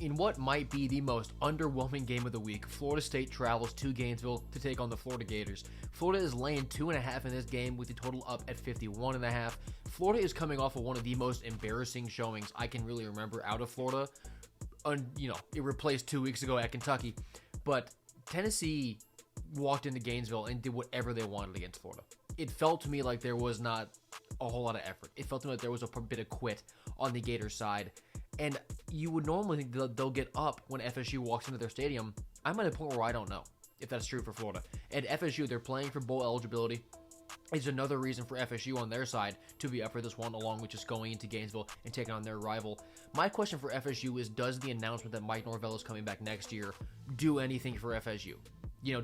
In what might be the most underwhelming game of the week, Florida State travels to Gainesville to take on the Florida Gators. Florida is laying 2.5 in this game with the total up at 51.5. Florida is coming off of one of the most embarrassing showings I can really remember out of Florida. It replaced 2 weeks ago at Kentucky. But Tennessee walked into Gainesville and did whatever they wanted against Florida. It felt to me like there was not a whole lot of effort. It felt to me like there was a bit of quit on the Gators side. And you would normally think they'll get up when FSU walks into their stadium. I'm at a point where I don't know if that's true for Florida. And FSU, they're playing for bowl eligibility. Is another reason for FSU on their side to be up for this one, along with just going into Gainesville and taking on their rival. My question for FSU is, does the announcement that Mike Norvell is coming back next year do anything for FSU?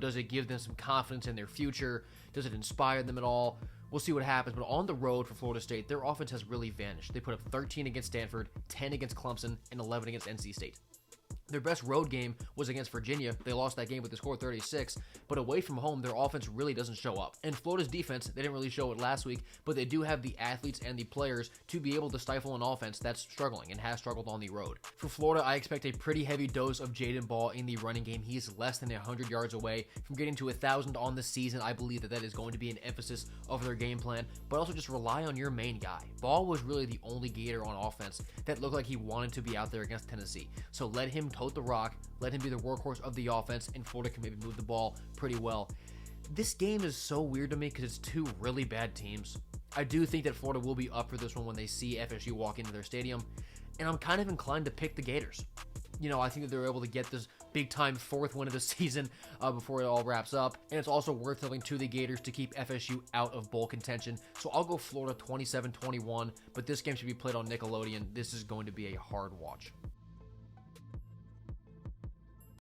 Does it give them some confidence in their future? Does it inspire them at all? We'll see what happens, but on the road for Florida State, their offense has really vanished. They put up 13 against Stanford, 10 against Clemson, and 11 against NC State. Their best road game was against Virginia. They lost that game with the score 36, but away from home, their offense really doesn't show up. And Florida's defense, they didn't really show it last week, but they do have the athletes and the players to be able to stifle an offense that's struggling and has struggled on the road. For Florida, I expect a pretty heavy dose of Jaden Ball in the running game. He's less than 100 yards away from getting to 1,000 on the season. I believe that is going to be an emphasis of their game plan, but also just rely on your main guy. Ball was really the only Gator on offense that looked like he wanted to be out there against Tennessee. So let him tote the rock, let him be the workhorse of the offense, and Florida can maybe move the ball pretty well. This game is so weird to me because it's two really bad teams. I do think that Florida will be up for this one when they see FSU walk into their stadium, and I'm kind of inclined to pick the Gators. I think that they're able to get this big-time fourth win of the season before it all wraps up, and it's also worth tilting to the Gators to keep FSU out of bowl contention. So I'll go Florida 27-21, but this game should be played on Nickelodeon. This is going to be a hard watch.